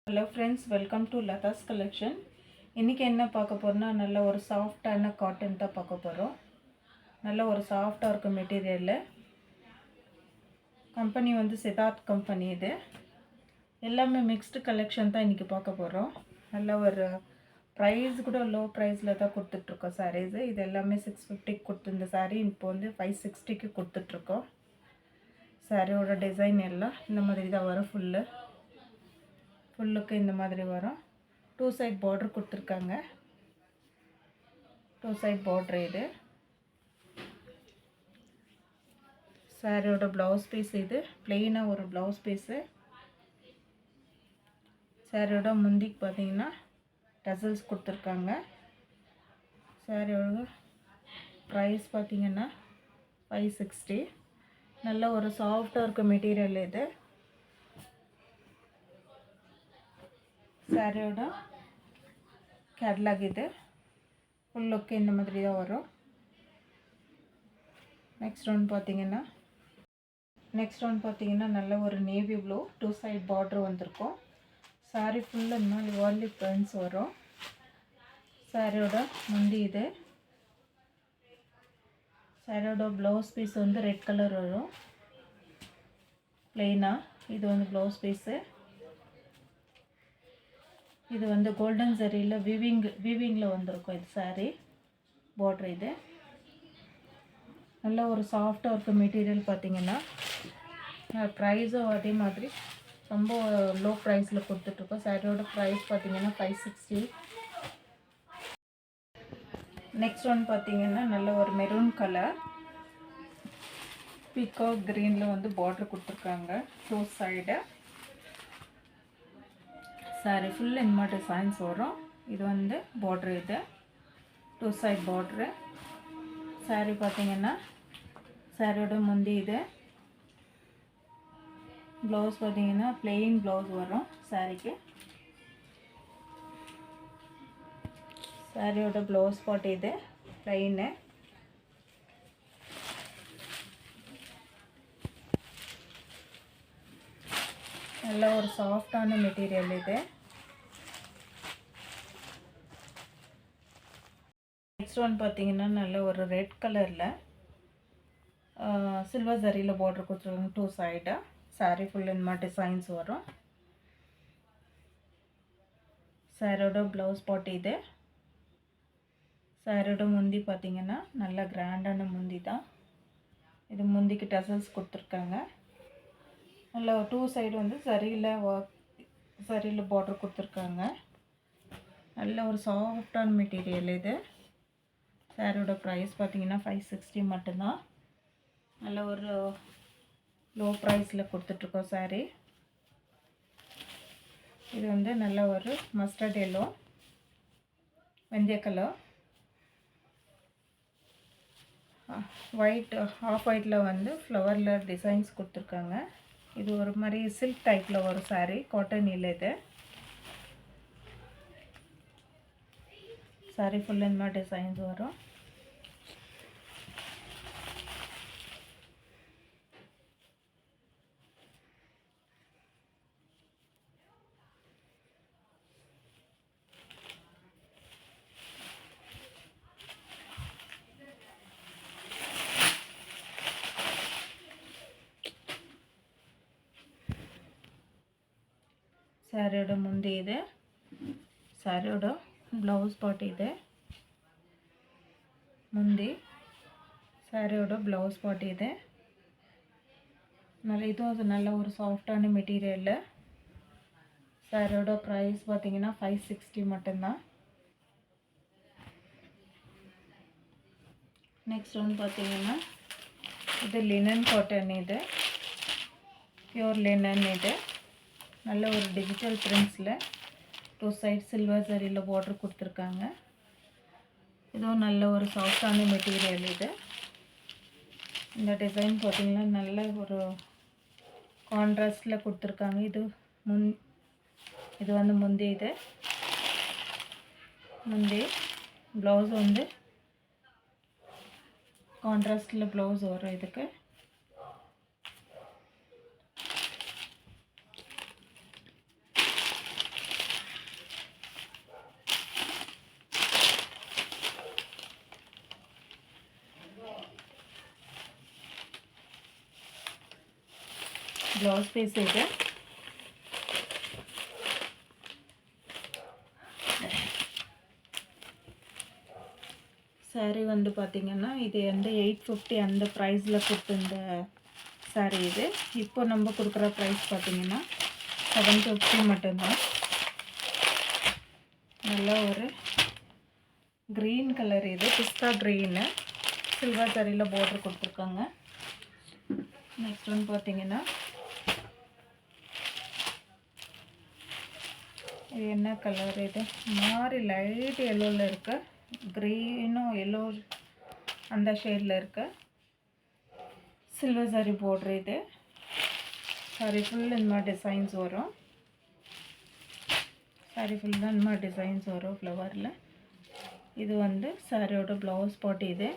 Hello friends, welcome to Latha's collection. இன்றைக்கி என்ன பார்க்க போகிறோன்னா, நல்ல ஒரு சாஃப்டான காட்டன் தான் பார்க்க போகிறோம். நல்ல ஒரு சாஃப்டாக இருக்கும் மெட்டீரியலில். கம்பெனி வந்து சித்தார்த் கம்பெனி. இது எல்லாமே மிக்ஸ்டு கலெக்ஷன் தான் இன்றைக்கி பார்க்க போகிறோம். நல்ல ஒரு ப்ரைஸ் கூட லோ ப்ரைஸில் தான் கொடுத்துட்ருக்கோம் சாரீஸு. இது எல்லாமே 650 கொடுத்துருந்த சாரீ இப்போ வந்து 560க்கு கொடுத்துட்ருக்கோம். சாரியோட டிசைன் எல்லாம் இந்த மாதிரி தான் வரும். ஃபுல்லுக்கு இந்த மாதிரி வரும். 2 சைட் பார்டர் கொடுத்துருக்காங்க. 2 சைட் பார்டர். இது சாரியோட ப்ளவுஸ் பீஸ். இது பிளெயினாக ஒரு ப்ளவுஸ் பீஸு. சாரியோட முந்திக்கு பார்த்தீங்கன்னா டசல்ஸ் கொடுத்துருக்காங்க. சாரியோட ப்ரைஸ் பார்த்தீங்கன்னா 560. நல்ல ஒரு சாஃப்டாக இருக்க மெட்டீரியல் இது. சாரியோட கேட்லாக். இது ஃபுல் லுக்கு இந்த மாதிரி தான் வரும். நெக்ஸ்ட் ஒன் பார்த்தீங்கன்னா நல்ல ஒரு நேவி ப்ளூ 2 சைட் பார்டர் வந்திருக்கும். சாரி ஃபுல்லு இந்த மாதிரி வார்லி பிரிண்ட்ஸ் வரும். சாரியோட முந்தி. இது சாரியோட ப்ளவுஸ் பீஸ் வந்து ரெட் கலர் வரும் பிளெயினாக. இது வந்து ப்ளவுஸ் பீஸு. இது வந்து கோல்டன் சரியில் வீவிங்கில் வந்திருக்கும். இது சாரீ பார்டர். இது நல்ல ஒரு சாஃப்டாக இருக்க மெட்டீரியல். பார்த்தீங்கன்னா ப்ரைஸும் அதே மாதிரி ரொம்ப லோ ப்ரைஸில் கொடுத்துட்ருக்கோம். சாரியோட ப்ரைஸ் பார்த்தீங்கன்னா 560. நெக்ஸ்ட் ஒன் பார்த்தீங்கன்னா நல்ல ஒரு மெரூன் கலர் பீகாக் க்ரீனில் வந்து பார்டர் கொடுத்துருக்காங்க 2 சைடு. சாரி ஃபுல் இந்த மாதிரி டிசைன்ஸ் வரும். இது வந்து பார்டர். இது 2 சைட் பார்டரு. சாரி பார்த்தீங்கன்னா சாரியோட முந்தி. இது ப்ளவுஸ் பார்த்தீங்கன்னா பிளெயின் ப்ளவுஸ் வரும் சாரிக்கு. சாரியோட ப்ளவுஸ் பார்ட் இது பிளெயினு. நல்ல ஒரு சாஃப்டான மெட்டீரியல் இது. நெக்ஸ்ட் ஒன் பார்த்தீங்கன்னா நல்ல ஒரு ரெட் கலரில் சில்வர் ஜரியில் பார்டர் கொடுத்துருக்காங்க 2 சைடு. சாரி ஃபுல் இந்த மாதிரி டிசைன்ஸ் வரும். சாரியோட ப்ளவுஸ் பார்ட் இது. சாரியோட முந்தி பார்த்தீங்கன்னா நல்ல கிராண்டான முந்தி தான். இது முந்திக்கு டசல்ஸ் கொடுத்துருக்காங்க. நல்ல 2 சைடு வந்து சரியில் பார்டர் கொடுத்துருக்காங்க. நல்ல ஒரு சாஃப்டான மெட்டீரியல் இது. சாரியோட ப்ரைஸ் பார்த்தீங்கன்னா 560 மட்டும்தான். நல்ல ஒரு லோ ப்ரைஸில் கொடுத்துட்ருக்கோம் சாரீ. இது வந்து நல்ல ஒரு மஸ்டர்ட் எல்லோ வெந்தய கலர் ஒயிட் ஆஃப் ஒயிட்டில் வந்து ஃப்ளவரில் டிசைன்ஸ் கொடுத்துருக்காங்க. இது ஒரு மாதிரி சில்க் டைப்பில் வரும் சாரீ. காட்டன் இல்லை இது. சாரீ ஃபுல் இந்த மாதிரி டிசைன்ஸ் வரும். சாரியோட முந்தி. இது சாரியோட ப்ளவுஸ் பார்ட். இது முந்தி. சாரியோட ப்ளவுஸ் பார்ட். இது இதுவும் நல்ல ஒரு சாஃப்டான மெட்டீரியல். சாரியோட ப்ரைஸ் பார்த்தீங்கன்னா 560 மட்டும்தான். நெக்ஸ்ட் ஒன்று பார்த்தீங்கன்னா இது லினன் காட்டன். இது பியூர் லினன். இது நல்ல ஒரு டிஜிட்டல் பிரிண்ட்ஸில் 2 சைட் சில்வர் சரியில் பார்டர் கொடுத்துருக்காங்க. இதுவும் நல்ல ஒரு சாஃப்டான மெட்டீரியல். இது இந்த டிசைன் பார்த்திங்கன்னா நல்ல ஒரு கான்ட்ராஸ்டில் கொடுத்துருக்காங்க. இது வந்து முந்தி. இது முந்தி ப்ளவுஸ் வந்து கான்ட்ராஸ்டில் ப்ளவுஸ் வரும். இதுக்கு ப்ளவுஸ் பீஸ் இது. சாரீ வந்து பார்த்திங்கன்னா இது வந்து 850 அந்த ப்ரைஸில் கொடுத்துருந்த சாரீ இது. இப்போ நம்ம கொடுக்குற ப்ரைஸ் பார்த்திங்கன்னா 750 மட்டும்தான். நல்லா ஒரு க்ரீன் கலர் இது, பிஸ்தா க்ரீனு, சில்வர் சாரியில் பார்டர் கொடுத்துருக்காங்க. நெக்ஸ்ட் ஒன் பார்த்திங்கன்னா இது என்ன கலர், இது மாதிரி லைட் எல்லோவில் இருக்க, க்ரீனும் எல்லோ அந்த ஷேடில் இருக்க சில்வர் சாரி பார்டர் இது. சாரி ஃபுல் இந்த மாதிரி டிசைன்ஸ் வரும். சாரி ஃபுல்லாக இந்த மாதிரி டிசைன்ஸ் வரும் ஃப்ளவரில். இது வந்து சாரியோட ப்ளவுஸ் பார்ட் இது.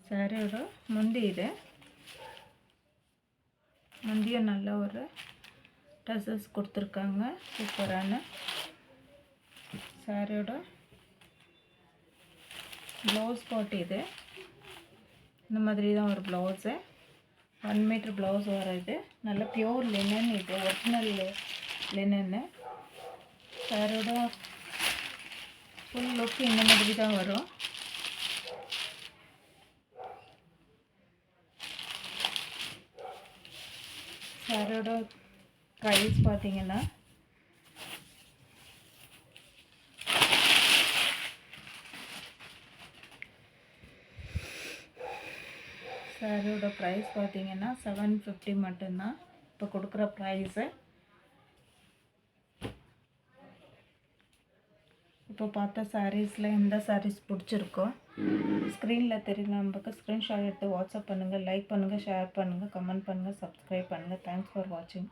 சாரியோட முந்தி இது. முந்தியும் நல்ல ஒரு டசல்ஸ் கொடுத்துருக்காங்க, சூப்பரான. சாரியோட ப்ளவுஸ் பார்ட் இது. இந்த மாதிரி தான் ஒரு ப்ளவுஸு, 1 மீட்டர் ப்ளவுஸ் வர்றது. நல்ல பியூர் லினன் இது, ஒரிஜினல் லினன்னு. சாரியோட ஃபுல் லுக் இந்த மாதிரி தான் வரும். சாரியோட ப்ரைஸ் பார்த்திங்கன்னா சாரியோட ப்ரைஸ் பார்த்திங்கன்னா 750 மட்டும்தான் இப்போ கொடுக்குற ப்ரைஸு. இப்போ பார்த்த சாரீஸில் எந்த சாரீஸ் பிடிச்சிருக்கோ ஸ்க்ரீனில் தெரியும் நம்பருக்கு ஸ்க்ரீன்ஷாட் எடுத்து வாட்ஸ்அப் பண்ணுங்கள். லைக் பண்ணுங்கள், ஷேர் பண்ணுங்கள், கமெண்ட் பண்ணுங்கள், சப்ஸ்கிரைப் பண்ணுங்கள். தேங்க்ஸ் ஃபார் வாட்சிங்.